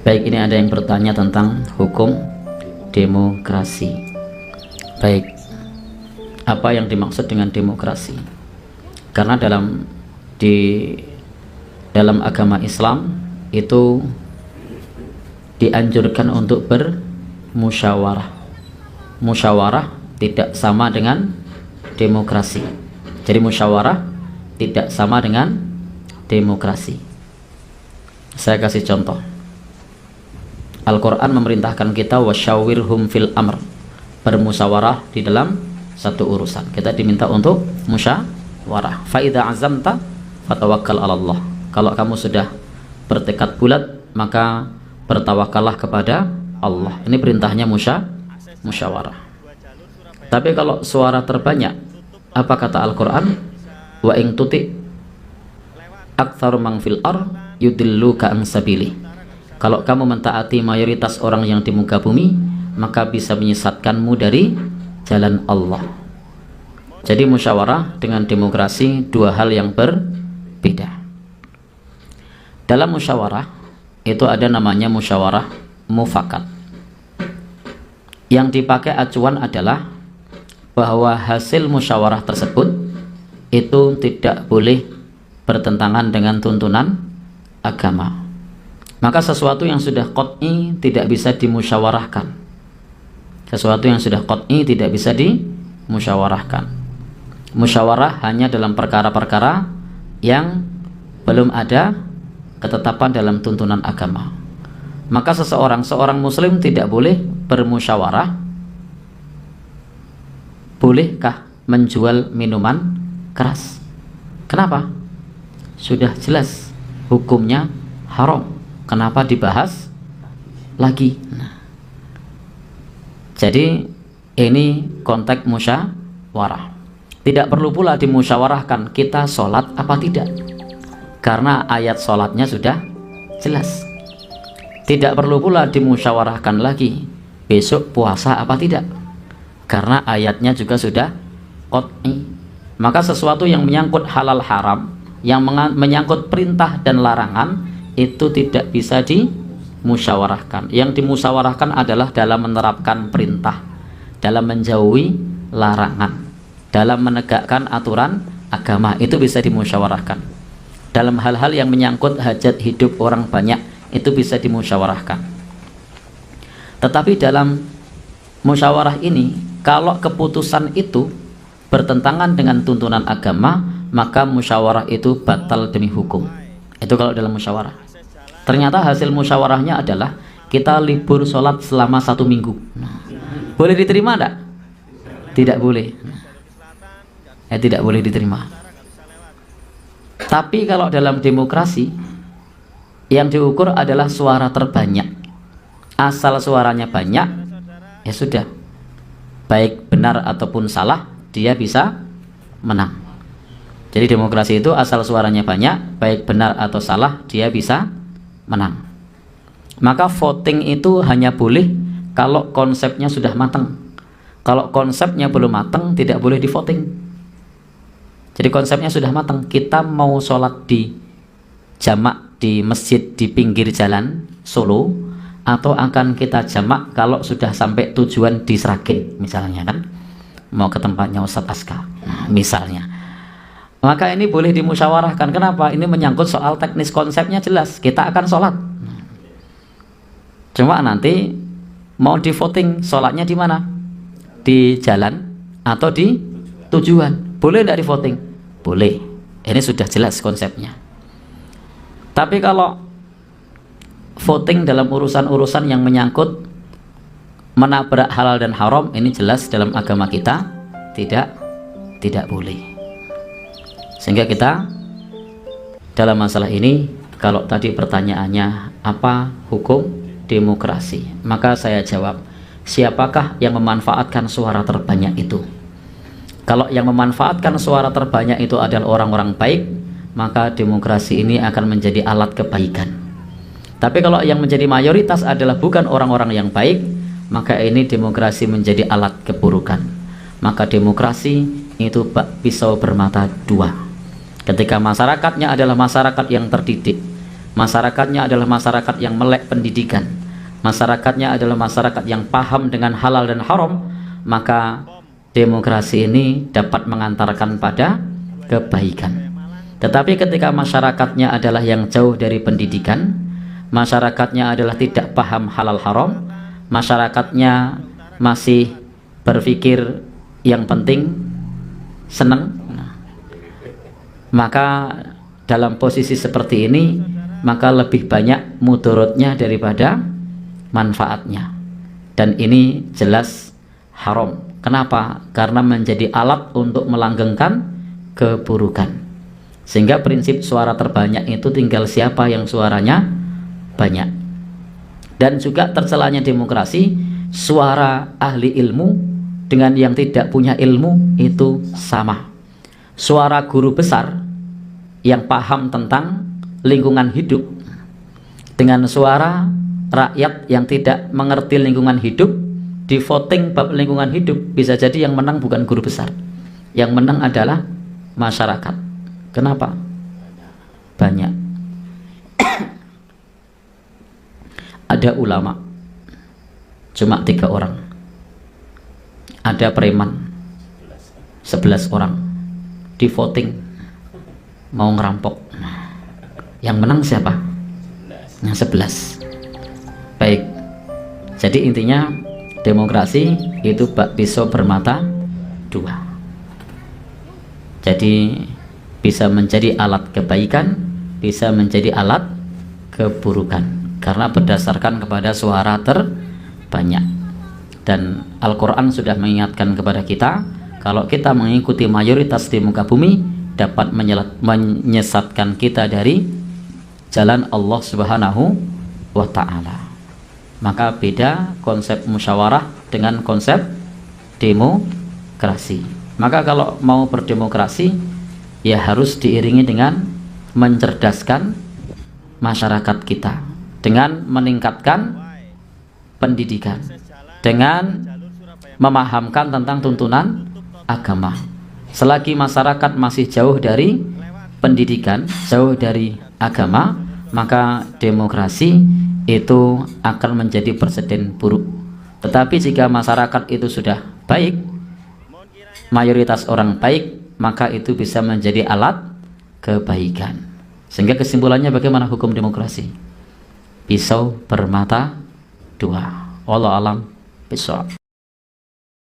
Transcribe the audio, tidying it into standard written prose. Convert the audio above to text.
Baik, ini ada yang bertanya tentang hukum demokrasi. Baik, apa yang dimaksud dengan demokrasi? Karena dalam agama Islam itu dianjurkan untuk bermusyawarah. Musyawarah tidak sama dengan demokrasi. Jadi musyawarah tidak sama dengan demokrasi. Saya kasih contoh. Al-Quran memerintahkan kita wasyawirhum fil amr, bermusyawarah di dalam satu urusan. Kita diminta untuk musyawarah. Fa idza azamta fatawakkal 'ala Allah. Kalau kamu sudah bertekad bulat, maka bertawakallah kepada Allah. Ini perintahnya musyawarah. Tapi kalau suara terbanyak, apa kata Al-Quran? Wa in tuti aktsaru man fil ar yudilluka an sabili. Kalau kamu mentaati mayoritas orang yang di muka bumi, maka bisa menyesatkanmu dari jalan Allah. Jadi musyawarah dengan demokrasi dua hal yang berbeda. Dalam musyawarah itu ada namanya musyawarah mufakat. Yang dipakai acuan adalah bahwa hasil musyawarah tersebut itu tidak boleh bertentangan dengan tuntunan agama. Maka sesuatu yang sudah qat'i tidak bisa dimusyawarahkan. Sesuatu yang sudah qat'i tidak bisa dimusyawarahkan. Musyawarah hanya dalam perkara-perkara yang belum ada ketetapan dalam tuntunan agama. Maka seorang muslim tidak boleh bermusyawarah. Bolehkah menjual minuman keras? Kenapa? Sudah jelas hukumnya haram. Kenapa dibahas lagi? Jadi ini konteks musyawarah. Tidak perlu pula dimusyawarahkan kita sholat apa tidak, karena ayat sholatnya sudah jelas. Tidak perlu pula dimusyawarahkan lagi besok puasa apa tidak, karena ayatnya juga sudah qat'i. Maka sesuatu yang menyangkut halal haram, yang menyangkut perintah dan larangan, itu tidak bisa dimusyawarahkan. Yang dimusyawarahkan adalah dalam menerapkan perintah, dalam menjauhi larangan, dalam menegakkan aturan agama, itu bisa dimusyawarahkan. Dalam hal-hal yang menyangkut hajat hidup orang banyak, itu bisa dimusyawarahkan. Tetapi dalam musyawarah ini, kalau keputusan itu bertentangan dengan tuntunan agama, maka musyawarah itu batal demi hukum. Itu kalau dalam musyawarah. Ternyata hasil musyawarahnya adalah kita libur sholat selama 1 minggu. Boleh diterima enggak? Tidak boleh. Tidak boleh diterima. Tapi kalau dalam demokrasi, yang diukur adalah suara terbanyak. Asal suaranya banyak, ya sudah, baik benar ataupun salah, dia bisa menang. Jadi demokrasi itu asal suaranya banyak, baik benar atau salah, dia bisa menang. Maka voting itu hanya boleh kalau konsepnya sudah matang. Kalau konsepnya belum matang, tidak boleh di voting. Jadi konsepnya sudah matang. Kita mau sholat di jamak di masjid di pinggir jalan Solo, atau akan kita jamak kalau sudah sampai tujuan di Sragen misalnya, kan mau ke tempatnya Ustadz Aska misalnya. Maka ini boleh dimusyawarahkan. Kenapa? Ini menyangkut soal teknis, konsepnya jelas, kita akan sholat. Cuma nanti mau di voting sholatnya di mana? Di jalan atau di tujuan? Boleh tidak di voting? Boleh. Ini sudah jelas konsepnya. Tapi kalau voting dalam urusan-urusan yang menyangkut menabrak halal dan haram, ini jelas dalam agama kita tidak boleh. Sehingga kita dalam masalah ini, kalau tadi pertanyaannya apa hukum demokrasi, maka saya jawab, siapakah yang memanfaatkan suara terbanyak itu? Kalau yang memanfaatkan suara terbanyak itu adalah orang-orang baik, maka demokrasi ini akan menjadi alat kebaikan. Tapi kalau yang menjadi mayoritas adalah bukan orang-orang yang baik, maka ini demokrasi menjadi alat keburukan. Maka demokrasi itu pisau bermata dua. Ketika masyarakatnya adalah masyarakat yang terdidik, masyarakatnya adalah masyarakat yang melek pendidikan, masyarakatnya adalah masyarakat yang paham dengan halal dan haram, maka demokrasi ini dapat mengantarkan pada kebaikan. Tetapi ketika masyarakatnya adalah yang jauh dari pendidikan, masyarakatnya adalah tidak paham halal haram, masyarakatnya masih berpikir yang penting senang, maka dalam posisi seperti ini maka lebih banyak mudorotnya daripada manfaatnya, dan ini jelas haram. Kenapa? Karena menjadi alat untuk melanggengkan keburukan. Sehingga prinsip suara terbanyak itu tinggal siapa yang suaranya banyak. Dan juga tercelanya demokrasi, suara ahli ilmu dengan yang tidak punya ilmu itu sama. Suara guru besar yang paham tentang lingkungan hidup dengan suara rakyat yang tidak mengerti lingkungan hidup, di voting bab lingkungan hidup, bisa jadi yang menang bukan guru besar, yang menang adalah masyarakat. Kenapa? Banyak. Ada ulama cuma 3 orang, ada preman 11 orang, di voting mau ngerampok, yang menang siapa? Yang 11. Baik, jadi intinya demokrasi itu pisau bermata 2. Jadi bisa menjadi alat kebaikan, bisa menjadi alat keburukan, karena berdasarkan kepada suara terbanyak. Dan Al-Quran sudah mengingatkan kepada kita, kalau kita mengikuti mayoritas di muka bumi, dapat menyesatkan kita dari jalan Allah Subhanahu wa Ta'ala. Maka beda konsep musyawarah dengan konsep demokrasi. Maka kalau mau berdemokrasi, ya harus diiringi dengan mencerdaskan masyarakat kita, dengan meningkatkan pendidikan, dengan memahamkan tentang tuntunan agama. Selagi masyarakat masih jauh dari pendidikan, jauh dari agama, maka demokrasi itu akan menjadi presiden buruk. Tetapi jika masyarakat itu sudah baik, mayoritas orang baik, maka itu bisa menjadi alat kebaikan. Sehingga kesimpulannya bagaimana hukum demokrasi? Pisau bermata 2. Wallahu a'lam bishawab.